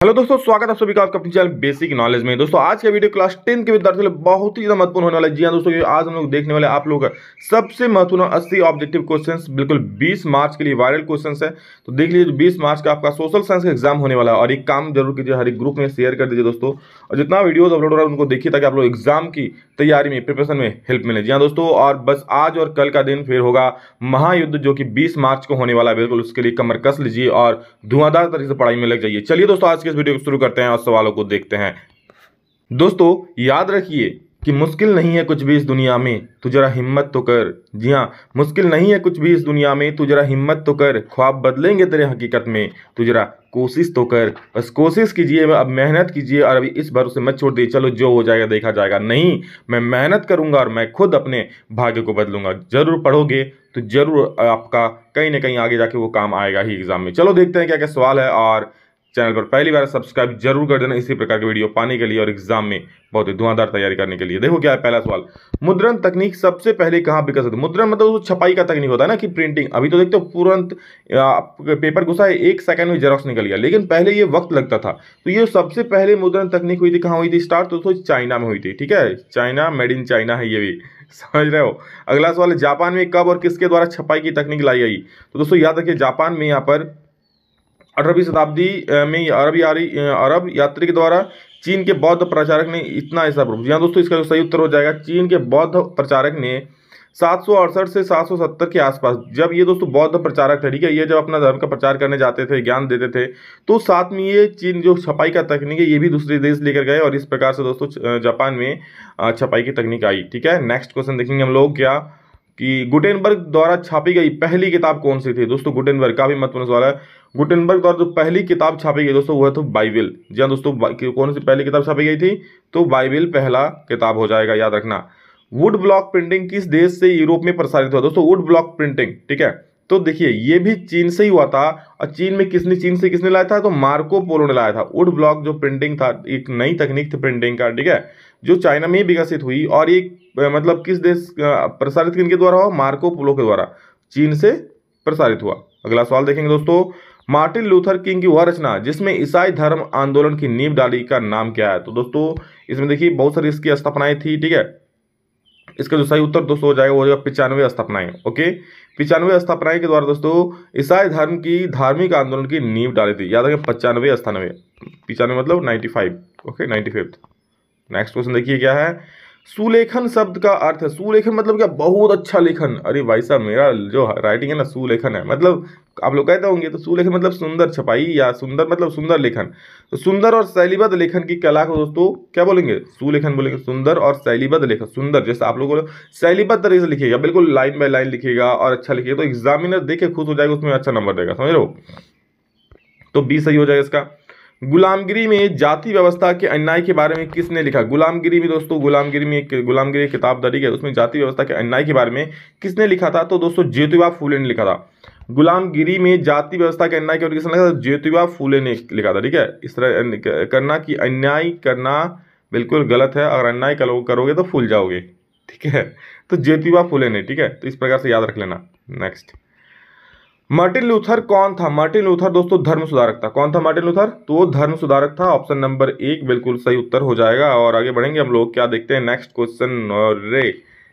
Hello दोस्तों, स्वागत है आप सभी का आपका अपने चैनल बेसिक नॉलेज में। दोस्तों आज का वीडियो क्लास 10 के विद्यार्थियों के लिए बहुत ही ज्यादा महत्वपूर्ण होने वाला है। जी हाँ दोस्तों, आज हम लोग देखने वाले आप लोग सबसे महत्वपूर्ण 80 ऑब्जेक्टिव क्वेश्चंस बिल्कुल 20 मार्च के लिए वायरल क्वेश्चंस है। तो देख लीजिए, 20 मार्च का आपका सोशल साइंस का एग्जाम होने वाला है और एक काम जरूर कीजिए, हर एक ग्रुप में शेयर कर दीजिए दोस्तों, और जितना वीडियोज अपलोड हो रहा है उनको देखिए ताकि आप लोग एग्जाम की तैयारी में प्रिपरेशन में हेल्प मिले। जी हाँ दोस्तों, और बस आज और कल का दिन फिर होगा महायुद्ध जो कि 20 मार्च को होने वाला है। बिल्कुल उसके लिए कमर कस लीजिए और धुआंधार तरीके से पढ़ाई में लग जाइए। चलिए दोस्तों, आज के इस वीडियो को शुरू करते हैं और सवालों को देखते हैं। दोस्तों याद रखिए कि मुश्किल नहीं है कुछ भी इस दुनिया में, तू जरा हिम्मत तो कर। जी हाँ, मुश्किल नहीं है कुछ भी इस दुनिया में, तू जरा हिम्मत तो कर। ख्वाब बदलेंगे तेरे हकीकत में, तू जरा कोशिश तो कर। बस कोशिश कीजिए, अब मेहनत कीजिए और अभी इस भरोसे मत छोड़ दीजिए चलो जो हो जाएगा देखा जाएगा। नहीं, मैं मेहनत करूंगा और मैं खुद अपने भाग्य को बदलूंगा। जरूर पढ़ोगे तो जरूर आपका कहीं ना कहीं आगे जाके वो काम आएगा ही एग्जाम में। चलो देखते हैं क्या क्या सवाल है, और चैनल पर पहली बार सब्सक्राइब जरूर कर देना इसी प्रकार के वीडियो पाने के लिए और एग्जाम में बहुत ही धुआंधार तैयारी करने के लिए। देखो क्या है पहला सवाल, मुद्रण तकनीक सबसे पहले कहाँ विकसित हुई? मुद्रण मतलब छपाई का तकनीक होता है ना, कि प्रिंटिंग। अभी तो देखते हो तुरंत पेपर घुसा है, 1 सेकंड में जेरोक्स निकल गया, लेकिन पहले ये वक्त लगता था। तो ये सबसे पहले मुद्रण तकनीक हुई थी, कहाँ हुई थी स्टार्ट? तो चाइना में हुई थी। ठीक है, चाइना, मेड इन चाइना है ये भी, समझ रहे हो। अगला सवाल है, जापान में कब और किसके द्वारा छपाई की तकनीक लाई गई? तो दोस्तों याद रखिए, जापान में यहाँ पर 18वीं शताब्दी में अरब यात्री के द्वारा चीन के बौद्ध प्रचारक ने इतना ऐसा प्रूफ। हाँ दोस्तों, इसका जो सही उत्तर हो जाएगा, चीन के बौद्ध प्रचारक ने 768 से 770 के आसपास, जब ये दोस्तों बौद्ध प्रचारक थे, ठीक है, ये जब अपना धर्म का प्रचार करने जाते थे, ज्ञान देते थे, तो साथ में ये चीन जो छपाई का तकनीक है ये भी दूसरे देश लेकर गए और इस प्रकार से दोस्तों जापान में छपाई की तकनीक आई। ठीक है, नेक्स्ट क्वेश्चन देखेंगे हम लोग क्या, कि गुटेनबर्ग द्वारा छापी गई पहली किताब कौन सी थी? दोस्तों गुटेनबर्ग का भी महत्वपूर्ण सवाल है। गुटेनबर्ग द्वारा जो पहली किताब छापी गई दोस्तों वह तो बाइबिल। जी हाँ दोस्तों, कौन सी पहली किताब छापी गई थी? तो बाइबिल पहला किताब हो जाएगा, याद रखना। वुड ब्लॉक प्रिंटिंग किस देश से यूरोप में प्रसारित हुआ? दोस्तों वुड ब्लॉक प्रिंटिंग, ठीक है, तो देखिए ये भी चीन से ही हुआ था। और चीन से किसने लाया था? तो मार्को पोलो ने लाया था। वुड ब्लॉक जो प्रिंटिंग था, एक नई तकनीक थी प्रिंटिंग का, ठीक है, जो चाइना में विकसित हुई। और एक मतलब किस देश प्रसारित किनके द्वारा हुआ? मार्को पोलो के द्वारा, चीन से प्रसारित हुआ। अगला सवाल देखेंगे दोस्तों, मार्टिन लूथर किंग की वह रचना जिसमें ईसाई धर्म आंदोलन की नींव डाली का नाम क्या है? तो दोस्तों इसमें देखिए बहुत सारी इसकी स्थापनाएं थी। ठीक है, इसका जो सही उत्तर दोस्तों हो जाएगा वो होगा 95 स्थापनाएं। ओके, 95 स्थापनाएं के द्वारा दोस्तों ईसाई धर्म की धार्मिक आंदोलन की नींव डाली थी। याद रखें 95 स्थानवे, 95 मतलब 95। ओके, 95। नेक्स्ट क्वेश्चन देखिए क्या है, सुलेखन शब्द का अर्थ है। सुलेखन मतलब क्या? बहुत अच्छा लेखन। अरे भाई साहब, मेरा जो राइटिंग है ना सुलेखन है, मतलब आप लोग कहते होंगे तो सुलेखन मतलब सुंदर छपाई, या सुंदर मतलब सुंदर लेखन। तो सुंदर और शैलीबद्ध लेखन की कला को दोस्तों क्या बोलेंगे? सुलेखन बोलेंगे। सुंदर और शैलीबद्ध लेखन, सुंदर जैसे आप लोगों को शैलीबद्ध तरीके से लिखिएगा, बिल्कुल लाइन बाय लाइन लिखिएगा और अच्छा लिखिएगा, तो एग्जामिनर देखे खुश हो जाएगा, उसमें अच्छा नंबर देगा, समझ रहे हो। तो बी सही हो जाएगा इसका। गुलामगिरी में जाति व्यवस्था के अन्याय के बारे में किसने लिखा? गुलामगिरी में दोस्तों, गुलामगिरी किताब दरी है, उसमें जाति व्यवस्था के अन्याय के बारे में किसने लिखा था? तो दोस्तों ज्योतिबा फूले ने लिखा था। गुलामगिरी में जाति व्यवस्था के अन्याय के बारे में किसने लिखा था? ज्योतिबा फूले ने लिखा था। ठीक है, इस तरह करना कि अन्याय करना बिल्कुल गलत है, अगर अन्याय करोगे तो फूल जाओगे। ठीक है, तो ज्योतिबा फूले ने, ठीक है, तो इस प्रकार से याद रख लेना। नेक्स्ट, मार्टिन लूथर कौन था? मार्टिन लूथर दोस्तों धर्म सुधारक था। कौन था मार्टिन लूथर? तो धर्म सुधारक था। ऑप्शन नंबर 1 बिल्कुल सही उत्तर हो जाएगा। और आगे बढ़ेंगे हम लोग, क्या देखते हैं नेक्स्ट क्वेश्चन। और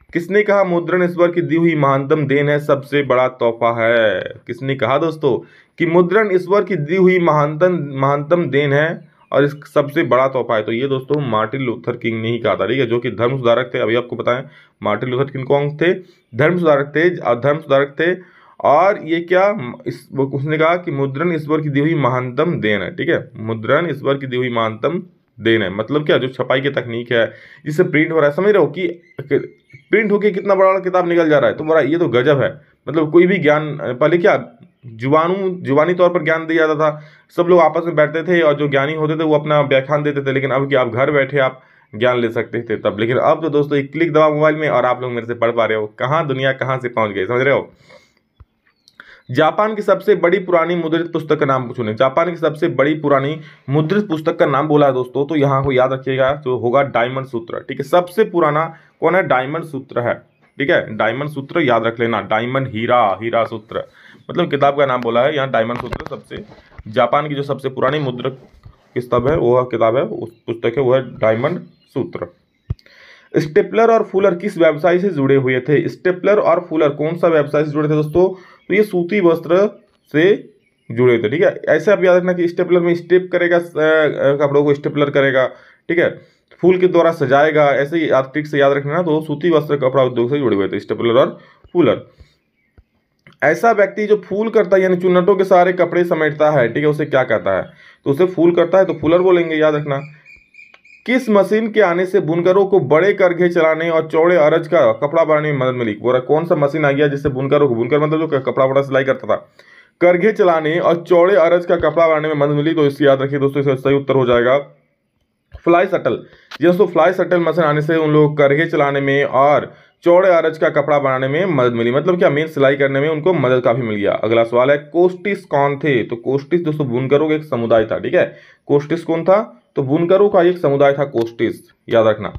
किसने कहा मुद्रण ईश्वर की दी हुई महानतम देन है, सबसे बड़ा तोहफा है? किसने कहा दोस्तों कि मुद्रण ईश्वर की दी हुई महानतम देन है और इस सबसे बड़ा तोहफा है? तो ये दोस्तों मार्टिन लूथर किंग ने ही कहा था, ठीक है, जो कि धर्म सुधारक थे। अभी आपको बताएं मार्टिन लूथर किंग कौन थे? धर्म सुधारक थे। और ये क्या उसने कहा कि मुद्रण ईश्वर की दी हुई महानतम देन है। ठीक है, मुद्रण ईश्वर की दी हुई महानतम देन है मतलब क्या? जो छपाई की तकनीक है जिससे प्रिंट हो रहा है, समझ रहे हो कि प्रिंट होके कितना बड़ा किताब निकल जा रहा है, तो बड़ा ये तो गजब है। मतलब कोई भी ज्ञान पहले क्या जुबानी तौर पर ज्ञान दिया जाता था, सब लोग आपस में बैठते थे और जो ज्ञानी होते थे वो अपना व्याख्यान देते थे। लेकिन अब क्या, आप घर बैठे आप ज्ञान ले सकते थे तब, लेकिन अब तो दोस्तों एक क्लिक दबा मोबाइल में और आप लोग मेरे से पढ़ पा रहे हो। कहाँ दुनिया कहाँ से पहुंच गई, समझ रहे हो। जापान की सबसे बड़ी पुरानी मुद्रित पुस्तक का नाम पूछो। जापान की सबसे बड़ी पुरानी मुद्रित पुस्तक का नाम बोला है दोस्तों, तो यहाँ को याद रखिएगा, जो होगा डायमंड सूत्र। ठीक है, सबसे पुराना कौन है? डायमंड सूत्र है। ठीक है, डायमंड सूत्र याद रख लेना। डायमंड हीरा सूत्र मतलब किताब का नाम बोला है यहाँ, डायमंड सूत्र। सबसे जापान की जो सबसे पुरानी मुद्रित किताब है, वो किताब है, उस पुस्तक है, वो है डायमंड सूत्र। स्टेपलर और फुलर किस व्यवसाय से जुड़े हुए थे? स्टेपलर और फुलर कौन सा व्यवसाय से जुड़े थे दोस्तों? तो ये सूती वस्त्र से जुड़े थे, ठीक है। ऐसे आप याद रखना कि स्टेपलर में स्टेप करेगा, कपड़ों को स्टेपलर करेगा, ठीक है, फूल के द्वारा सजाएगा, ऐसे ही ट्रिक से याद रखना। तो सूती वस्त्र कपड़ा उद्योग से जुड़े हुए थे स्टेपलर और फुलर। ऐसा व्यक्ति जो फूल करता है यानी चुन्नटों के सारे कपड़े समेटता है, ठीक है, उसे क्या कहता है? तो उसे फूल करता है तो फुलर बोलेंगे, याद रखना। किस मशीन के आने से बुनकरों को बड़े करघे चलाने और चौड़े अरज का कपड़ा बनाने में मदद मिली? बोला कौन सा मशीन आ गया जिससे बुनकरों को, बुनकर मतलब जो कपड़ा बड़ा सिलाई करता था, करघे चलाने और चौड़े अरज का कपड़ा बनाने में मदद मिली? तो इससे याद रखिए दोस्तों, इसका सही उत्तर हो जाएगा फ्लाई शटल। दोस्तों फ्लाई शटल मशीन आने से उन लोगों को करघे चलाने में और चौड़े अरज का कपड़ा बनाने में मदद मिली। मतलब क्या, मेन सिलाई करने में उनको मदद काफी मिल गया। अगला सवाल है, कोस्टिस कौन थे? तो कोस्टिस दोस्तों बुनकरों का एक समुदाय था, ठीक है। कोस्टिस कौन था? तो बुनकरों का एक समुदाय था कोस्टिस, याद रखना।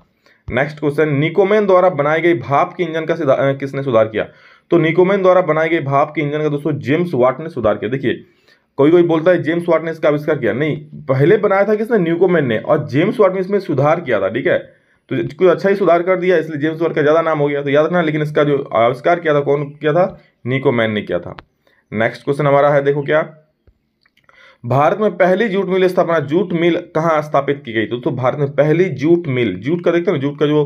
नेक्स्ट क्वेश्चन, निकोमेन द्वारा बनाई गई भाप के इंजन का किसने सुधार किया? तो निकोमेन द्वारा बनाई गई भाप के इंजन का दोस्तों जेम्स वाट ने सुधार किया। देखिए कोई कोई बोलता है जेम्स वाट ने इसका आविष्कार किया, नहीं, पहले बनाया था किसने? न्यूकोमेन ने, और जेम्स वाट ने इसमें सुधार किया था, ठीक है। तो कोई अच्छा ही सुधार कर दिया, इसलिए जेम्स वाट का ज्यादा नाम हो गया, तो याद रखना। लेकिन इसका जो आविष्कार किया था कौन किया था? निकोमेन ने किया था। नेक्स्ट क्वेश्चन हमारा है, देखो क्या, भारत में पहली जूट मिल स्थापना, जूट मिल कहाँ स्थापित की गई? तो भारत में पहली जूट मिल, जूट का देखते हैं ना, जूट का जो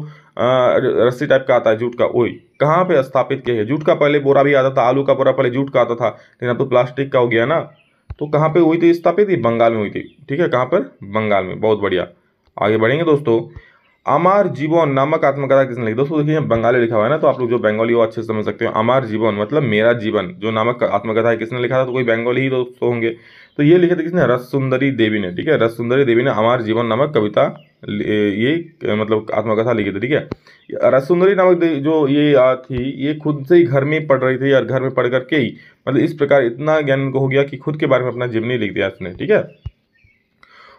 रस्सी टाइप का आता है जूट का, वही कहाँ पे स्थापित किया है? जूट का पहले बोरा भी आता था, आलू का बोरा पहले जूट का आता था, लेकिन अब तो प्लास्टिक का हो गया ना। तो कहाँ पे हुई थी स्थापित? थी बंगाल में हुई थी, ठीक है। कहाँ पर? बंगाल में। बहुत बढ़िया, आगे बढ़ेंगे दोस्तों। अमर जीवन नामक आत्मकथा किसने लिखी? दोस्तों देखिए बंगाली लिखा हुआ है ना, तो आप लोग जो बंगाली हो अच्छे से समझ सकते हो। अमर जीवन मतलब मेरा जीवन जो नामक आत्मकथा है, किसने लिखा था? तो कोई बंगाली ही दोस्तों होंगे। तो ये लिखे थे किसने? रस सुंदरी देवी ने, ठीक है। रस सुंदरी देवी ने अमर जीवन नामक कविता, ये मतलब आत्मकथा लिखी थी, ठीक है। रस सुंदरी नामक जो ये थी, ये खुद से ही घर में पढ़ रही थी, और घर में पढ़ करके ही मतलब इस प्रकार इतना ज्ञान इनको हो गया कि खुद के बारे में अपना जीवनी लिख दिया इसने, ठीक है।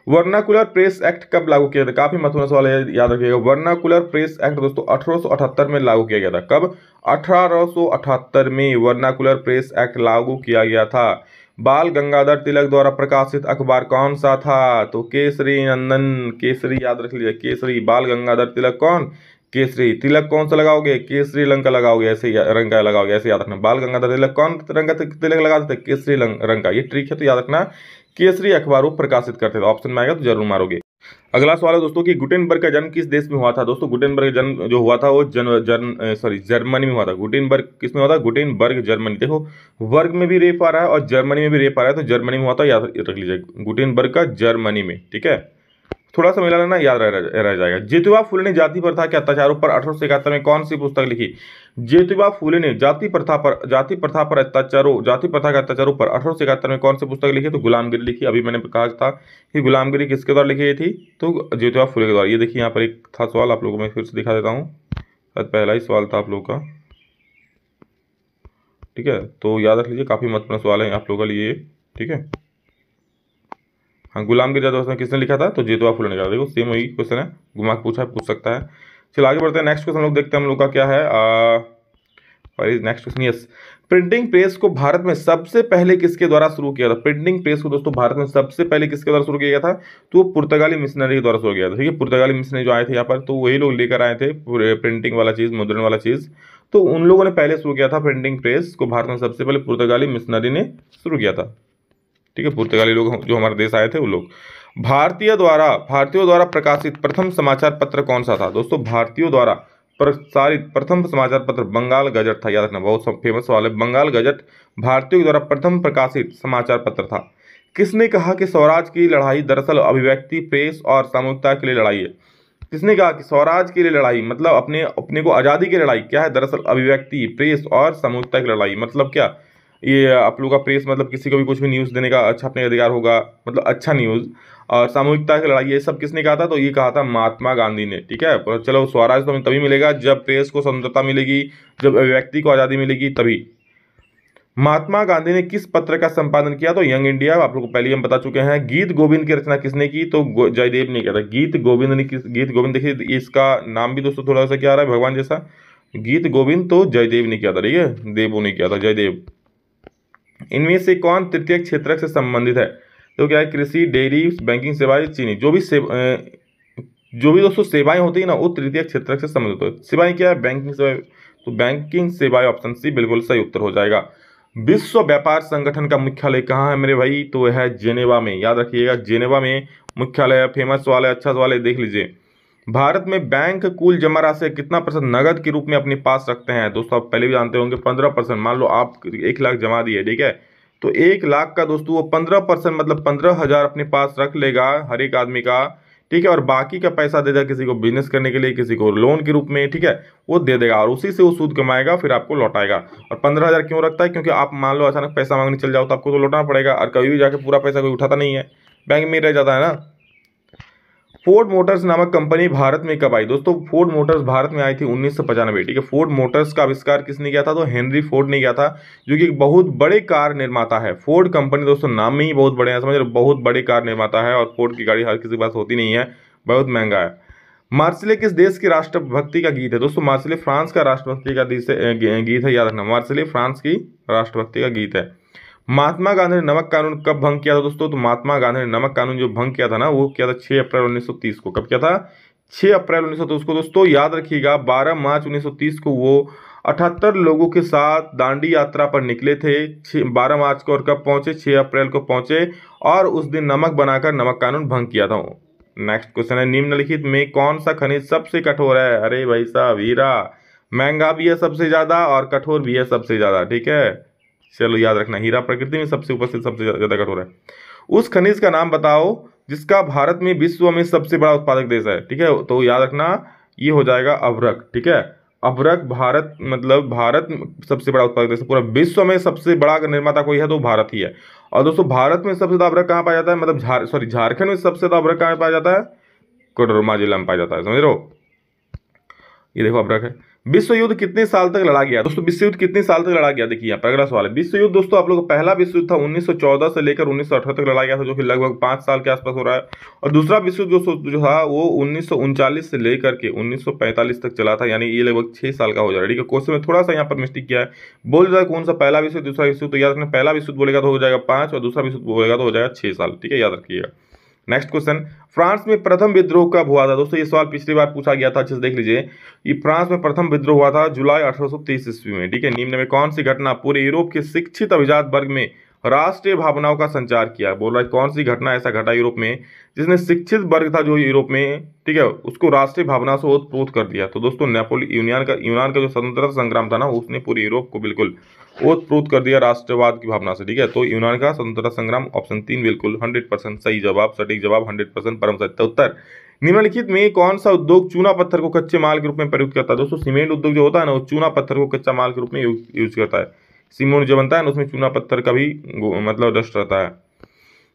वर्नाकुलर प्रेस एक्ट कब लागू किया था? काफी महत्वपूर्ण सवाल है, याद रखिएगा। वर्नाकुलर प्रेस एक्ट दोस्तों 1878 में लागू किया गया था। कब? 1878 में वर्नाकुलर प्रेस एक्ट लागू किया गया था। बाल गंगाधर तिलक द्वारा प्रकाशित अखबार कौन सा था? तो केसरी नंदन, केसरी याद रख लीजिए, केसरी। बाल गंगाधर तिलक कौन? केसरी। तिलक कौन सा लगाओगे? केसरी रंग का लगाओगे, ऐसे रंग का लगाओगे, ऐसे याद रखना। बाल गंगाधर तिलक कौन रंग का तिलक लगाते थे? केसरी रंग का। ये ट्रिक है, तो याद रखना केसरी अखबार वो प्रकाशित करते थे। ऑप्शन में आएगा तो जरूर मारोगे। अगला सवाल है दोस्तों कि गुटेनबर्ग का जन्म किस देश में हुआ था? दोस्तों गुटेनबर्ग का जन्म जो हुआ था वो जर्मनी में हुआ था। गुटेनबर्ग किस में हुआ था? Gutenberg Germany. देखो वर्ग में भी रेप आ रहा है और जर्मनी में भी रेप आ रहा है, तो जर्मनी में हुआ था, याद रख लीजिए। गुटेनबर्ग का जर्मनी में, ठीक है। थोड़ा सा मिला लेना, याद रह जाएगा। ज्योतिबा फुले ने जाति प्रथा के अत्याचारों पर 1871 में कौन सी पुस्तक लिखी? ज्योतिबा फुले ने जाति प्रथा के अत्याचारों पर 1871 में कौन सी पुस्तक लिखी? तो गुलामगिरी लिखी। अभी मैंने कहा था कि गुलामगिरी किसके द्वारा लिखी गई थी? तो ज्योतिबा फुले के द्वारा। ये देखिए यहाँ पर एक था सवाल, आप लोगों को मैं फिर से दिखा देता हूँ, पहला ही सवाल था आप लोगों का, ठीक है। तो याद रख लीजिए, काफी महत्वपूर्ण सवाल है आप लोगों के लिए, ठीक है। हाँ, गुलामगिरी दोस्तों किसने लिखा था? तो ज्योतिबा फुले ने लिखा था। देखो सेम वही क्वेश्चन है, घुमा के पूछ सकता है। चलो आगे बढ़ते हैं। नेक्स्ट क्वेश्चन हम लोग देखते हैं, हम लोग का क्या है। Next question, yes, printing press को भारत में सबसे पहले किसके द्वारा शुरू किया था? प्रिंटिंग प्रेस को दोस्तों भारत में सबसे पहले किसके द्वारा शुरू किया गया था? तो वो पुर्तगाली मिशनरी के द्वारा शुरू किया था, ठीक है। पुर्तगाली मिशनरी जो आए थे यहाँ पर, तो वही लोग लेकर आए थे प्रिंटिंग वाला चीज, मुद्रण वाला चीज। तो उन लोगों ने पहले शुरू किया था प्रिंटिंग प्रेस को, भारत में सबसे पहले पुर्तगाली मिशनरी ने शुरू किया था, ठीक है। पुर्तगाली लोग जो हमारे देश आए थे वो लोग। भारतीयों द्वारा प्रकाशित प्रथम समाचार पत्र कौन सा था? दोस्तों भारतीयों द्वारा प्रसारित प्रथम समाचार पत्र बंगाल गजट था, याद रखना, बहुत फेमस सवाल है। बंगाल गजट भारतीयों द्वारा प्रथम प्रकाशित समाचार पत्र था। किसने कहा कि स्वराज की लड़ाई दरअसल अभिव्यक्ति, प्रेस और सामूहिकता के लिए लड़ाई है? किसने कहा कि स्वराज के लिए लड़ाई मतलब अपने को आज़ादी की लड़ाई क्या है? दरअसल अभिव्यक्ति, प्रेस और सामूहिकता की लड़ाई। मतलब क्या, ये आप लोग का प्रेस मतलब किसी को भी कुछ भी न्यूज़ देने का छापने का अधिकार होगा, मतलब अच्छा न्यूज़, और सामूहिकता की लड़ाई, ये सब किसने कहा था? तो ये कहा था महात्मा गांधी ने, ठीक है। पर चलो स्वराज तो हमें तभी मिलेगा जब प्रेस को स्वतंत्रता मिलेगी, जब अभिव्यक्ति को आज़ादी मिलेगी, तभी। महात्मा गांधी ने किस पत्र का संपादन किया? तो यंग इंडिया, आप लोग को पहले हम बता चुके हैं। गीत गोविंद की रचना किसने की? तो जयदेव ने किया था। गीत गोविंद देखिए इसका नाम भी दोस्तों थोड़ा सा क्या आ रहा है, भगवान जैसा। गीत गोविंद तो जयदेव ने किया था, ठीक है, देवो ने किया था, जयदेव। इनमें से कौन तृतीय क्षेत्रक से संबंधित है? तो क्या है, कृषि, डेयरी, बैंकिंग सेवाएं, चीनी, जो भी दोस्तों सेवाएं होती है ना वो तृतीय क्षेत्र से संबंधित होती है। सेवाएं क्या है, बैंकिंग सेवाएं, तो बैंकिंग सेवाएं ऑप्शन सी बिल्कुल सही उत्तर हो जाएगा। विश्व व्यापार संगठन का मुख्यालय कहाँ है मेरे भाई, तो है जेनेवा में, याद रखिएगा जेनेवा में मुख्यालय है। फेमस सवाल है, अच्छा सवाल है, देख लीजिए। भारत में बैंक कुल जमा राशि कितना % नगद के रूप में अपने पास रखते हैं, दोस्तों आप पहले भी जानते होंगे 15%। मान लो आप 1 लाख जमा दिए, ठीक है, तो 1 लाख का दोस्तों वो 15% मतलब 15,000 अपने पास रख लेगा हर एक आदमी का, ठीक है, और बाकी का पैसा दे देगा किसी को बिजनेस करने के लिए, किसी को लोन के रूप में, ठीक है, वो दे देगा और उसी से वो सूद कमाएगा फिर आपको लौटाएगा। और 15,000 क्यों रखता है, क्योंकि आप मान लो अचानक पैसा मांगने चल जाओ तो आपको तो लौटाना पड़ेगा, और कभी भी जाके पूरा पैसा कोई उठाता नहीं है, बैंक में ही रह जाता है ना। फोर्ड मोटर्स नामक कंपनी भारत में कब आई, दोस्तों फोर्ड मोटर्स भारत में आई थी 1995, ठीक है। फोर्ड मोटर्स का आविष्कार किसने किया था, तो हेनरी फोर्ड ने किया था, जो कि एक बहुत बड़े कार निर्माता है। फोर्ड कंपनी दोस्तों नाम में ही बहुत बड़े हैं, समझ रहे हो, बहुत बड़े कार निर्माता है, और फोर्ड की गाड़ी हर किसी के पास होती नहीं है, बहुत महंगा है। मार्सिले किस देश की राष्ट्रभक्ति का गीत है, दोस्तों मार्सिले फ्रांस का राष्ट्रभक्ति का गीत है, याद रखना, मार्सिले फ्रांस की राष्ट्रभक्ति का गीत है। महात्मा गांधी ने नमक कानून कब भंग किया था, दोस्तों तो महात्मा गांधी ने नमक कानून जो भंग किया था ना वो किया था 6 अप्रैल 1930 को। कब किया था, 6 अप्रैल 1930 को। दोस्तों याद रखिएगा 12 मार्च 1930 को वो 78 लोगों के साथ दांडी यात्रा पर निकले थे 12 मार्च को, और कब पहुंचे, 6 अप्रैल को पहुंचे, और उस दिन नमक बनाकर नमक कानून भंग किया था। नेक्स्ट क्वेश्चन है, निम्नलिखित में कौन सा खनिज सबसे कठोर है, अरे भाई साहब हीरा, महंगा भी है सबसे ज्यादा और कठोर भी है सबसे ज्यादा, ठीक है, चलो याद रखना, हीरा प्रकृति में सबसे उपस्थित सबसे ज्यादा कठोर है। उस खनिज का नाम बताओ जिसका भारत में विश्व में सबसे बड़ा उत्पादक देश है, ठीक है, तो याद रखना ये हो जाएगा अभ्रक, ठीक है। अभ्रक भारत मतलब भारत सबसे बड़ा उत्पादक देश है, पूरा विश्व में सबसे बड़ा निर्माता कोई है तो भारत ही है। और दोस्तों भारत में सबसे ज्यादा अभ्रक कहाँ पाया जाता है, मतलब झारखंड में सबसे ज्यादा अभ्रक कहाँ पाया जाता है, कोडरमा जिला में पाया जाता है, समझ रहे हो, ये देखो अभ्रक है। विश्व युद्ध कितने साल तक लड़ा गया, दोस्तों विश्व युद्ध कितने साल तक लड़ा गया, देखिए यहाँ पर अगला सवाल है। विश्व युद्ध दोस्तों आप लोग पहला विश्व युद्ध था 1914 से लेकर 1918 तक लड़ा गया था, जो कि लगभग 5 साल के आसपास हो रहा है। और दूसरा विश्व युद्ध जो था वो 1939 से लेकर के 1945 तक चला था, यानी ये लगभग 6 साल का हो जा रहा है, ठीक है। क्वेश्चन में थोड़ा सा यहाँ पर मिस्टेक किया है, बोल रहा है कौन सा पहला विश्व दूसरा विश्व, तो याद रखना पहला विश्व बोलेगा तो हो जाएगा 5 और दूसरा विश्व बोलेगा तो हो जाएगा 6 साल, ठीक है, याद रखिएगा। नेक्स्ट क्वेश्चन, फ्रांस में प्रथम विद्रोह कब हुआ था, दोस्तों ये सवाल पिछली बार पूछा गया था, अच्छे से देख लीजिए। ये फ्रांस में प्रथम विद्रोह हुआ था जुलाई 1830 ईस्वी में, ठीक है। निम्न में कौन सी घटना पूरे यूरोप के शिक्षित अभिजात वर्ग में राष्ट्रीय भावनाओं का संचार किया, बोल रहा है कौन सी घटना ऐसा घटा यूरोप में जिसने शिक्षित वर्ग था जो यूरोप में, ठीक है, उसको राष्ट्रीय भावना से ओतप्रोत कर दिया। तो दोस्तों यूनान का जो स्वतंत्रता संग्राम था ना उसने पूरे यूरोप को बिल्कुल ओतप्रोत कर दिया राष्ट्रवाद की भावना से, ठीक है। तो यूनान का स्वतंत्रता संग्राम ऑप्शन 3 बिल्कुल 100% सही जवाब, सटीक जवाब, 100% परम सत्य उत्तर। निम्नलिखित में कौन सा उद्योग चूना पत्थर को कच्चे माल के रूप में प्रयुक्त करता है, दोस्तों सीमेंट उद्योग जो होता है ना वो चूना पत्थर को कच्चा माल के रूप में यूज करता है। सीमेंट जो बनता है ना उसमें चूना पत्थर का भी मतलब डस्ट रहता है।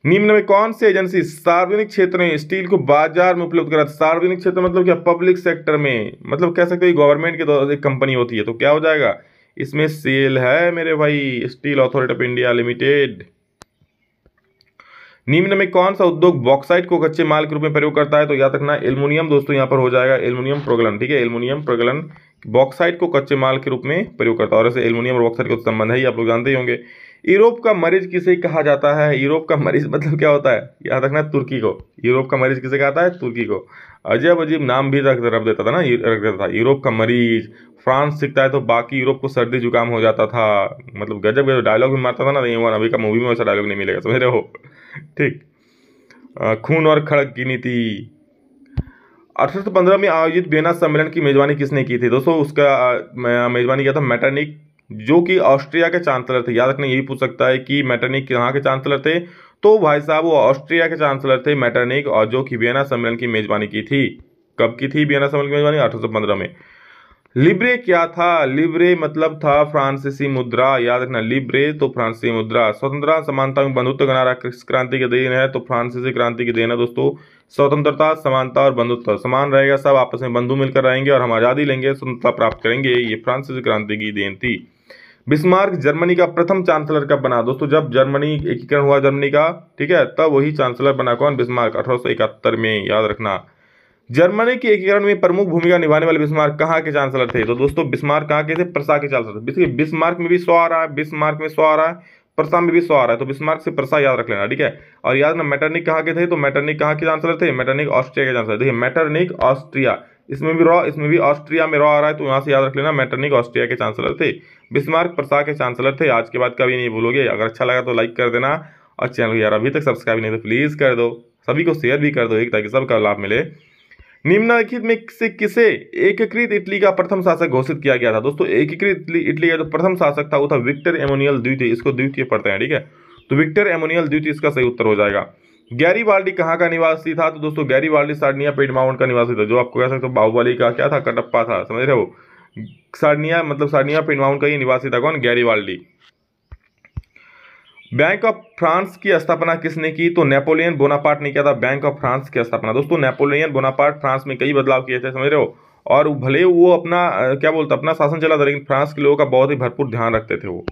निम्न में कौन सी एजेंसी सार्वजनिक क्षेत्र में स्टील को बाजार में उपलब्ध कराता है, सार्वजनिक क्षेत्र मतलब क्या, पब्लिक सेक्टर में, मतलब कह सकते हैं गवर्नमेंट की तो एक कंपनी होती है, तो क्या हो जाएगा इसमें सेल है मेरे भाई, steel authority of India limited. निम्न में कौन सा उद्योग बॉक्साइट को कच्चे माल के रूप में प्रयोग करता है, तो याद रखना एल्युमिनियम, दोस्तों यहाँ पर हो जाएगा एल्युमिनियम प्रगलन, ठीक है, एल्युमिनियम प्रगलन बॉक्साइट को कच्चे माल के रूप में प्रयोग करता है। और ऐसे एल्युमिनियम और बॉक्साइट का संबंध है ही आप लोग जानते ही होंगे। यूरोप का मरीज किसे कहा जाता है, यूरोप का मरीज मतलब क्या होता है, याद रखना तुर्की को। यूरोप का मरीज किसे कहता है, तुर्की को। अजीब अजीब नाम भी रख देता था ना, रख देता था, यूरोप का मरीज। फ्रांस सीखता है तो बाकी यूरोप को सर्दी जुकाम हो जाता था, मतलब गजब गजब डायलॉग भी मारता था ना, ये अभी का मूवी में वैसा डायलॉग नहीं मिलेगा, समझ रहे हो, ठीक। खून और खड़क की नीति। 1815 में आयोजित वियना सम्मेलन की मेजबानी किसने की थी, दोस्तों उसका मेजबानी किया था मेटरनिक, जो कि ऑस्ट्रिया के चांसलर थे। याद रखना यही पूछ सकता है कि मेटरनिक कहाँ के चांसलर थे, तो भाई साहब वो ऑस्ट्रिया के चांसलर थे मेटरनिक, और जो कि वियना सम्मेलन की मेजबानी की थी। कब की थी वियना सम्मेलन की मेजबानी, 1815 में। लिब्रे क्या था, लिब्रे मतलब था फ्रांसीसी मुद्रा, याद रखना लिब्रे तो फ्रांसीसी मुद्रा। स्वतंत्रता समानता में बंधुत्व गणारा किस क्रांति के देन है, तो फ्रांसीसी क्रांति की देन है दोस्तों। स्वतंत्रता समानता और बंधुत्व समान रहेगा, सब आपस में बंधु मिलकर रहेंगे और हम आज़ादी लेंगे, स्वतंत्रता प्राप्त करेंगे, ये फ्रांसीसी क्रांति की देन थी। बिस्मार्क जर्मनी का प्रथम चांसलर कब बना, दोस्तों जब जर्मनी एकीकरण हुआ जर्मनी का, ठीक है, तब वही चांसलर बना, कौन, बिस्मार्क, 1871 में, याद रखना। जर्मनी के एकीकरण में प्रमुख भूमिका निभाने वाले बिस्मार्क कहाँ के चांसलर थे, तो दोस्तों बिस्मार्क कहाँ के थे, प्रसा के चांसलर थे। बिस्मार्क में भी 100 आ रहा है, बिस्मार्क में 100 आ रहा है, परसा में भी 100 आ रहा है, तो बिस्मार्क से परसा याद रख लेना, ठीक है। और याद ना मेटरनिक कहाँ के थे, तो मेटरनिक कहाँ के चांसलर थे, मेटरनिक ऑस्ट्रिया के चांसलर। देखिए मेटरनिक ऑस्ट्रिया, इसमें भी रॉ, इसमें भी ऑस्ट्रिया में रॉ आ रहा है, तो यहाँ से याद रख लेना मेटरनिक ऑस्ट्रिया के चांसलर थे। बिस्मार्क परसा के चांसलर थे। आज के बाद कभी नहीं भूलोगे। अगर अच्छा लगा तो लाइक कर देना, और चैनल यार अभी तक सब्सक्राइब नहीं तो प्लीज कर दो, सभी को शेयर भी कर दो एक, ताकि सबका लाभ मिले। निम्नलिखित में से किसे एकीकृत इटली का प्रथम शासक घोषित किया गया था। दोस्तों एकीकृत इटली का जो प्रथम शासक था वो था विक्टर एमोनियल द्वितीय, इसको द्वितीय पढ़ते हैं, ठीक है। तो विक्टर एमोनियल द्वितीय इसका सही उत्तर हो जाएगा। गैरीबाल्डी कहाँ का निवासी था, तो दोस्तों गैरीबाल्डी सार्डिनिया पीडमाउंट का निवासी था, जो आपको कह सकते हो बाहुबली का क्या था, कटप्पा था, समझ रहे हो। सार्डिनिया मतलब सार्डिनिया पीडमाउंट का ही निवासी था कौन, गैरीबाल्डी। बैंक ऑफ फ्रांस की स्थापना किसने की, तो नेपोलियन बोनापार्ट ने किया था बैंक ऑफ फ्रांस की स्थापना। दोस्तों नेपोलियन बोनापार्ट फ्रांस में कई बदलाव किए थे, समझ रहे हो। और भले वो अपना क्या बोलता अपना शासन चला था, लेकिन फ्रांस के लोगों का बहुत ही भरपूर ध्यान रखते थे वो।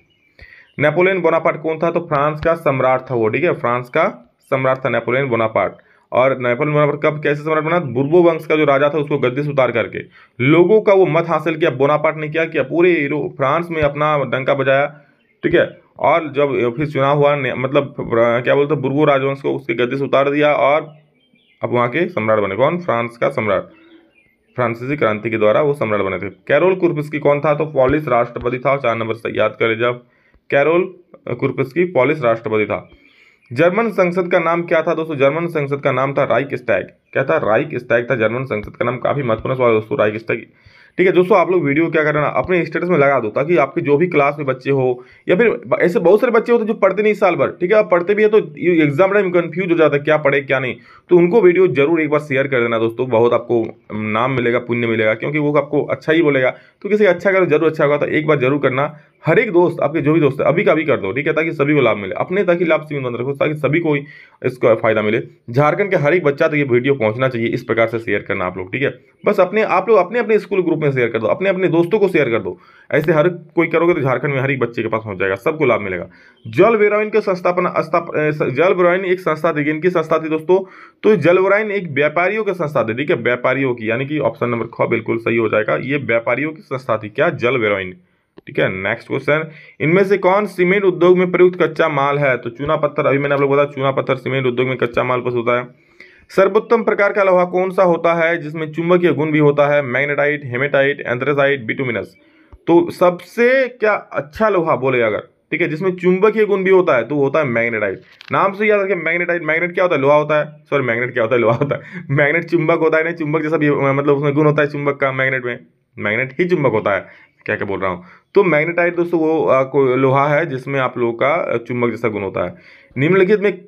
नेपोलियन बोनापार्ट कौन था, तो फ्रांस का सम्राट था वो, ठीक है। फ्रांस का सम्राट था नेपोलियन बोनापार्ट। और नेपोलियन बोनापार्ट कब कैसे सम्राट बना, बुर्बो वंश का जो राजा था उसको गद्दी से उतार करके लोगों का वो मत हासिल किया। बोनापार्ट ने क्या किया, पूरे फ्रांस में अपना डंका बजाया, ठीक है। और जब फिर चुनाव हुआ, मतलब क्या बोलते बुर्बो राजवंश को उसके गद्दी से उतार दिया, और अब वहाँ के सम्राट बने कौन, फ्रांस का सम्राट। फ्रांसीसी क्रांति के द्वारा वो सम्राट बने थे। कैरोल कुर्पिस्की कौन था, तो पॉलिश राष्ट्रपति था। 4 नंबर से याद करें, जब कैरोल कुर्पिस्की पॉलिश राष्ट्रपति था। जर्मन संसद का नाम क्या था, दोस्तों जर्मन संसद का नाम था राइक्सटैग। क्या था, राइक्सटैग था जर्मन संसद का नाम। काफी महत्वपूर्ण सवाल दोस्तों राइक्सटैग, ठीक है। दोस्तों आप लोग वीडियो क्या करना अपने स्टेटस में लगा दो, ताकि आपके जो भी क्लास में बच्चे हो, या फिर ऐसे बहुत सारे बच्चे होते हैं जो पढ़ते नहीं साल भर, ठीक है। आप पढ़ते भी है तो एग्जाम टाइम कंफ्यूज हो जाता है क्या पढ़े क्या नहीं, तो उनको वीडियो जरूर एक बार शेयर कर देना दोस्तों। बहुत आपको नाम मिलेगा, पुण्य मिलेगा, क्योंकि वो आपको अच्छा ही बोलेगा। तो किसी अच्छा करो जरूर अच्छा होगा, तो एक बार जरूर करना। हर एक दोस्त आपके जो भी दोस्त है अभी का अभी कर दो, ठीक है, ताकि सभी को लाभ मिले। अपने ताकि लाभ सीमित बंद रखो, ताकि सभी को इसका फायदा मिले। झारखंड के हर एक बच्चा तक ये वीडियो पहुंचना चाहिए, इस प्रकार से शेयर करना आप लोग, ठीक है। बस आप लोग अपने अपने स्कूल ग्रुप में शेयर कर दो, अपने अपने दोस्तों को शेयर कर दो। ऐसे हर कोई करोगे तो झारखंड में हर एक बच्चे के पास पहुंच जाएगा, सबको लाभ मिलेगा। जलबेरोइन के संस्थापना जलबेरोइन एक संस्था थी, किनकी संस्था थी दोस्तों, तो जलबेरोइन एक व्यापारियों की संस्था थी, ठीक है, व्यापारियों की, यानी कि ऑप्शन नंबर ख बिल्कुल सही हो जाएगा। ये व्यापारियों की संस्था थी, क्या, जलबेरोइन, ठीक है। नेक्स्ट क्वेश्चन, इनमें से कौन सीमेंट उद्योग में प्रयुक्त कच्चा माल है, तो चूना पत्थर। अभी मैंने आप लोग बताया चूना पत्थर सीमेंट उद्योग में कच्चा माल पर होता है। सर्वोत्तम प्रकार का लोहा कौन सा होता है जिसमें चुंबकीय गुण भी होता है, मैग्नेटाइट, हेमेटाइट, एंथ्रेसाइट, बिटुमिनस। तो सबसे क्या अच्छा लोहा बोले अगर, ठीक है, जिसमें चुंबकीय गुण भी होता है, तो होता है मैग्नेटाइट। नाम से याद रखें मैग्नेटाइट। मैग्नेट क्या होता है, लोहा होता है, सॉरी मैग्नेट क्या होता है, लोहा होता है। मैग्नेट चुंबक होता है, नहीं चुंबक जैसा भी, मतलब उसमें गुण होता है चुंबक का। मैग्नेट में मैग्नेट ही चुंबक होता है, क्या क्या बोल रहा हूँ। तो मैग्नेटाइट दोस्तों वो लोहा है जिसमें आप लोगों का चुंबक जैसा गुण होता है। निम्नलिखित में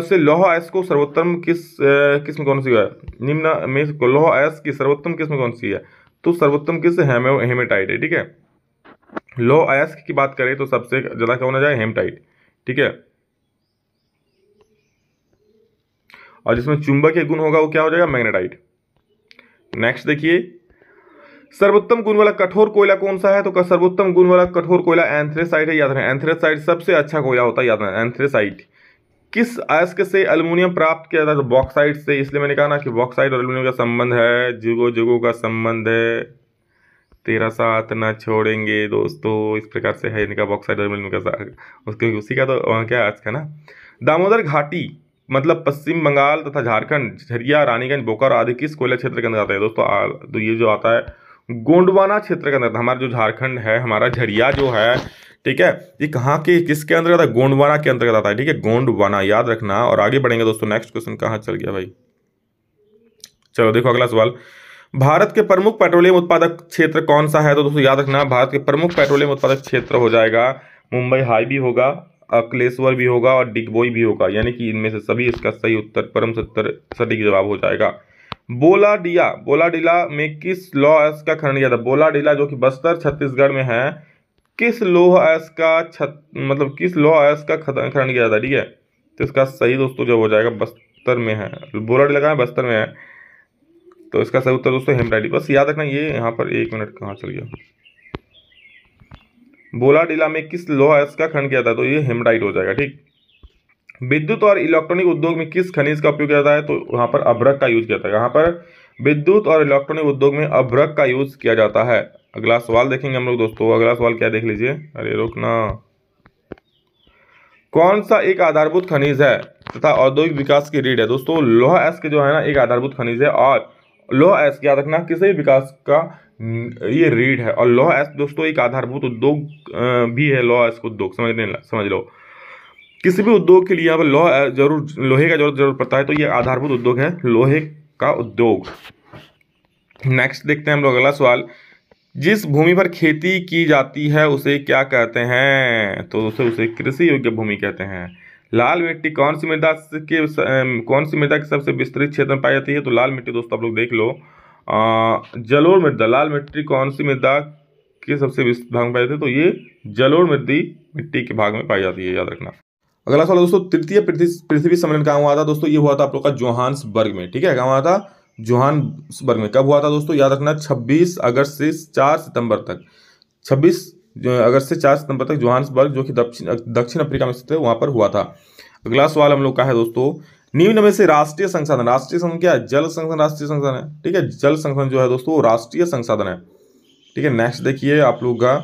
से लौह अयस्क को सर्वोत्तम किस्म कौन सी है, निम्न में लौह अयस्क की सर्वोत्तम किस्म कौन सी है, तो सर्वोत्तम किस्म हेमेटाइट है, ठीक है। लौह अयस्क की बात करें तो सबसे ज्यादा क्या होना जाए, हेमेटाइट, ठीक है। और जिसमें चुंबकीय गुण होगा वो क्या हो जाएगा, मैग्नेटाइट। नेक्स्ट देखिए, सर्वोत्तम गुण वाला कठोर कोयला कौन सा है, तो सर्वोत्तम गुण वाला कठोर कोयला एंथ्रेसाइट है, याद रखें। एंथ्रेसाइट सबसे अच्छा कोयला होता है, याद रखें एंथ्रेसाइट। किस अयस्क से एल्युमिनियम प्राप्त किया जाता है, तो बॉक्साइट से। इसलिए मैंने कहा ना कि बॉक्साइट और एल्युमिनियम का संबंध है, जुगों जुगों का संबंध है, तेरा साथ न छोड़ेंगे दोस्तों, इस प्रकार से है इनका बॉक्साइट और एल्युमिनियम का साथ, उसके उसी का तो क्या अयस्क है ना। दामोदर घाटी मतलब पश्चिम बंगाल तथा झारखंड, झरिया, रानीगंज, बोकारो आदि किस कोयला क्षेत्र के अंदर आता है दोस्तों, तो ये जो आता है गोंडवाना क्षेत्र के अंदर। हमारा जो झारखंड है, हमारा झरिया जो है, ठीक है, ये कहाँ के किसके अंदर आता है, गोंडवाना के अंतर्गत आता है, ठीक है, गोंडवाना याद रखना। और आगे बढ़ेंगे दोस्तों, नेक्स्ट क्वेश्चन कहाँ चल गया भाई, चलो देखो अगला सवाल। भारत के प्रमुख पेट्रोलियम उत्पादक क्षेत्र कौन सा है, तो दोस्तों याद रखना भारत के प्रमुख पेट्रोलियम उत्पादक क्षेत्र हो जाएगा मुंबई हाई भी होगा, अकलेश्वर भी होगा और डिगबोई भी होगा, यानी कि इनमें से सभी इसका सही उत्तर परम सटीक जवाब हो जाएगा। बोलाडीला में किस लौह अयस्क का खनन किया था, बोलाडीला जो कि बस्तर छत्तीसगढ़ में है, किस लौह अयस्क का मतलब किस लौह अयस्क का खनन किया था, ठीक है। तो इसका सही दोस्तों जो हो जाएगा बस्तर में है, बोलाडीला का बस्तर में है, तो इसका सही उत्तर दोस्तों हेमटाइट। बस याद रखना ये यहाँ पर, एक मिनट कहाँ चल गया, बोलाडीला में किस लौह अयस्क का खनन किया था, तो ये हेमटाइट हो जाएगा, ठीक। विद्युत और इलेक्ट्रॉनिक उद्योग में किस खनिज का उपयोग किया जाता है, तो वहां पर अभ्रक का यूज किया जाता है। यहाँ पर विद्युत और इलेक्ट्रॉनिक उद्योग में अभ्रक का यूज किया जाता है। अगला सवाल देखेंगे हम लोग दोस्तों। अगला सवाल क्या देख लीजिए, अरे रुकना, कौन सा एक आधारभूत खनिज है तथा औद्योगिक विकास की रीढ़ है? दोस्तों लोहा अयस्क जो है ना एक आधारभूत खनिज है, और लोहा अयस्क याद रखना किसी भी विकास का ये रीढ़ है। और लोहा अयस्क दोस्तों एक आधारभूत उद्योग भी है। लोहा अयस्क उद्योग समझ लो, किसी भी उद्योग के लिए यहाँ पर लोहा जरूर, लोहे का जरूरत पड़ता है, तो ये आधारभूत उद्योग है लोहे का उद्योग। नेक्स्ट देखते हैं हम लोग अगला सवाल। जिस भूमि पर खेती की जाती है उसे क्या कहते हैं? तो उसे कृषि योग्य भूमि कहते हैं। लाल मिट्टी कौन सी मृदा के सबसे विस्तृत क्षेत्र में पाई जाती है? तो लाल मिट्टी दोस्तों आप लोग देख लो, जलोढ़ मृदा। लाल मिट्टी कौन सी मृदा के सबसे विस्तृत भाग में पाई जाती है? तो ये जलोढ़ मिट्टी के भाग में पाई जाती है, याद रखना। अगला सवाल दोस्तों, तृतीय पृथ्वी सम्मेलन कहाँ हुआ था? दोस्तों ये हुआ था आप लोग का जोहान्सबर्ग में, ठीक है। कहाँ हुआ था? जोहान्सबर्ग में। कब हुआ था दोस्तों? याद रखना 26 अगस्त से 4 सितंबर तक। 26 अगस्त से 4 सितंबर तक जोहान्सबर्ग, जो कि दक्षिण अफ्रीका में स्थित है, वहां पर हुआ था। अगला सवाल हम लोग का है दोस्तों, निम्न में से राष्ट्रीय संसाधन क्या है? जल संसाधन राष्ट्रीय संसाधन है, ठीक है। जल संसाधन जो है दोस्तों वो राष्ट्रीय संसाधन है, ठीक है। नेक्स्ट देखिए आप लोग का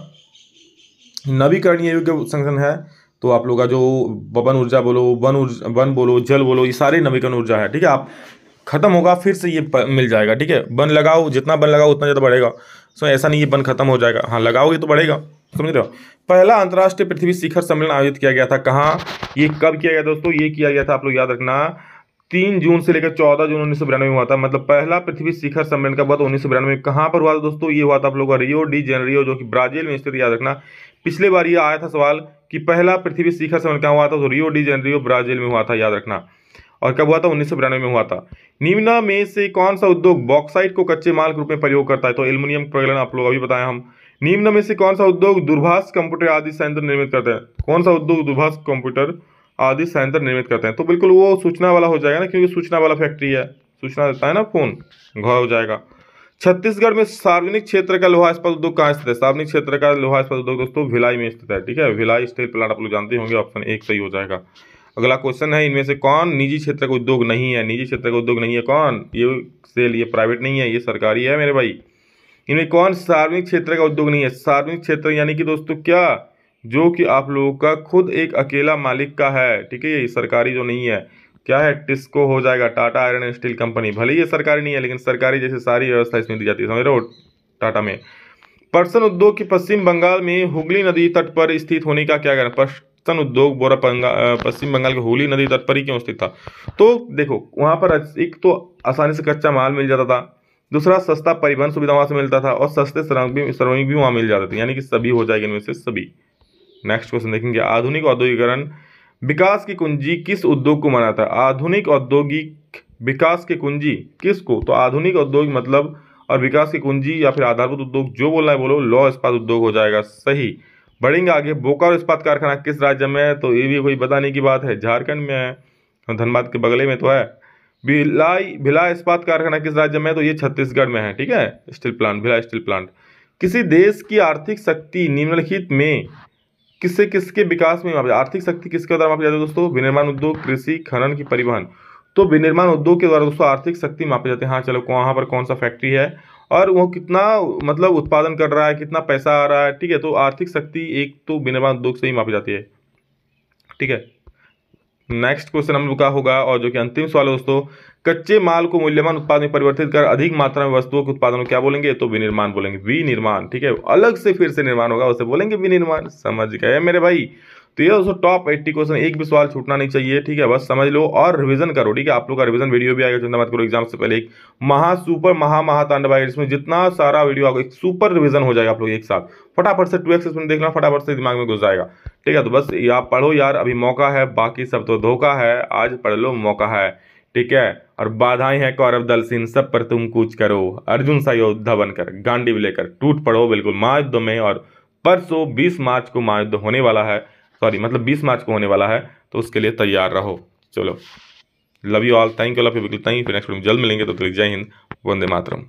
नवीकरणीय योग्य संसाधन है, तो आप लोग का जो वन ऊर्जा बोलो, वन बोलो, जल बोलो, ये सारे नवीकरण ऊर्जा है, ठीक है। आप खत्म होगा फिर से ये मिल जाएगा, ठीक है। वन लगाओ, जितना वन लगाओ उतना ज़्यादा बढ़ेगा। सो ऐसा नहीं है वन खत्म हो जाएगा, हाँ लगाओगे तो बढ़ेगा, समझ रहे हो। पहला अंतर्राष्ट्रीय पृथ्वी शिखर सम्मेलन आयोजित किया गया था कहाँ? ये कब किया गया दोस्तों? ये किया गया था, आप लोग याद रखना, 3 जून से लेकर 14 जून 1992 में हुआ था। मतलब पहला पृथ्वी शिखर सम्मेलन का बाद 1992 में कहाँ पर हुआ था दोस्तों? ये हुआ था आप लोग का रियो डी जेनेरियो, जो कि ब्राजील में स्थित, याद रखना। पिछले बार ये आया था सवाल कि पहला पृथ्वी शिखर सम्मेलन कहाँ हुआ था? तो रियो डी जेनेरियो ब्राजील में हुआ था, याद रखना। और कब हुआ था? 1992 में हुआ था। निम्न में से कौन सा उद्योग बॉक्साइट को कच्चे माल के रूप में प्रयोग करता है? तो एल्युमिनियम प्रगलन, आप लोग अभी बताया हम। निम्न में से कौन सा उद्योग दूरभाष कंप्यूटर आदि संयंत्र निर्मित करते हैं? कौन सा उद्योग दूरभाष कंप्यूटर आदि संयंत्र निर्मित करते हैं? तो बिल्कुल वो सूचना वाला हो जाएगा ना, क्योंकि सूचना वाला फैक्ट्री है, सूचना देता है ना फोन, घर हो जाएगा। छत्तीसगढ़ में सार्वजनिक क्षेत्र का लोहा इस्पात उद्योग कहाँ स्थित है? सार्वजनिक क्षेत्र का लोहा इस्पात उद्योग दोस्तों भिलाई में स्थित है, ठीक है। भिलाई स्टील प्लांट आप लोग जानते होंगे, ऑप्शन 1 सही हो जाएगा। अगला क्वेश्चन है, इनमें से कौन निजी क्षेत्र का उद्योग नहीं है? निजी क्षेत्र का उद्योग नहीं है कौन? ये सेल, ये प्राइवेट नहीं है, ये सरकारी है मेरे भाई। इनमें कौन सार्वजनिक क्षेत्र का उद्योग नहीं है? सार्वजनिक क्षेत्र यानी कि दोस्तों क्या, जो कि आप लोगों का खुद एक अकेला मालिक का है, ठीक है। ये सरकारी जो नहीं है, क्या है? टिस्को हो जाएगा, Tata iron and steel company. भले ये सरकारी नहीं है, लेकिन सरकारी जैसे सारी व्यवस्था इसमें दी जाती है, समझ रहे हो, टाटा में। पर्सन उद्योग की पश्चिम बंगाल में हुगली नदी तट पर स्थित होने का क्या कारण? पर्सन उद्योग पश्चिम बंगाल के हुगली नदी तट पर ही क्यों स्थित था? तो देखो वहां पर एक तो आसानी से कच्चा माल मिल जाता था, दूसरा सस्ता परिवहन सुविधा वहां से मिलता था, और सस्ते श्रमिक भी वहां मिल जाते थे, यानी कि सभी हो जाएगी इनमें से सभी। नेक्स्ट क्वेश्चन देखेंगे, आधुनिक औद्योगिकरण विकास की कुंजी किस उद्योग को माना था? आधुनिक औद्योगिक विकास की कुंजी किसको? तो आधुनिक औद्योगिक मतलब और विकास की कुंजी या फिर आधारभूत उद्योग, जो बोलना है बोलो, लौह इस्पात उद्योग हो जाएगा सही। बढ़ेंगे आगे, बोकारो इस्पात कारखाना किस राज्य में है? तो ये भी कोई बताने की बात है, झारखंड में है, धनबाद के बगले में तो है। भिलाई इस्पात कारखाना किस राज्य में है? तो ये छत्तीसगढ़ में है, ठीक है। Steel plant, Bhilai steel plant. किसी देश की आर्थिक शक्ति निम्नलिखित में किसके विकास में आर्थिक शक्ति किसके द्वारा मापी जाती है दोस्तों? विनिर्माण उद्योग, कृषि, खनन की परिवहन। तो विनिर्माण उद्योग के द्वारा दोस्तों आर्थिक शक्ति मापी जाती है। हाँ चलो, वहाँ पर कौन सा फैक्ट्री है और वो कितना मतलब उत्पादन कर रहा है, कितना पैसा आ रहा है, ठीक है। तो आर्थिक शक्ति एक तो विनिर्माण उद्योग से ही मापी जाती है, ठीक है। नेक्स्ट क्वेश्चन हम लोग का होगा, और जो कि अंतिम सवाल है दोस्तों, कच्चे माल को मूल्यवान उत्पाद में परिवर्तित कर अधिक मात्रा में वस्तुओं के उत्पादन को क्या बोलेंगे? तो विनिर्माण बोलेंगे, विनिर्माण, ठीक है। अलग से फिर से निर्माण होगा, उसे बोलेंगे विनिर्माण, समझ गए मेरे भाई। तो ये दोस्तों टॉप 80 क्वेश्चन, एक भी सवाल छूटना नहीं चाहिए, ठीक है। बस समझ लो और रिवीजन करो, ठीक है। आप लोग का रिवीजन वीडियो भी आएगा, चिंता मत करो। एग्जाम से पहले एक महातांडव आएगा, इसमें जितना सारा वीडियो आएगा एक सुपर रिवीजन हो जाएगा आप लोग एक साथ। फटाफट से 2x इसमें देखना, फटाफट से दिमाग में घुस जाएगा, ठीक है। तो बस आप पढ़ो यार, अभी मौका है, बाकी सब तो धोखा है, आज पढ़ लो, मौका है, ठीक है। और बाधाएं हैं कौरव दल से, इन सब पर तुम कूच करो, अर्जुन सा योद्धा बनकर गांडीव लेकर टूट पड़ो बिल्कुल महायुद्ध में। और परसों 20 मार्च को महायुद्ध होने वाला है, सॉरी मतलब 20 मार्च को होने वाला है, तो उसके लिए तैयार रहो। चलो, love you all, thank you, love you, बिल्कुल थैंक यू। फिर नेक्स्ट वीडियो में जल्द मिलेंगे, तो जय हिंद, वंदे मातरम।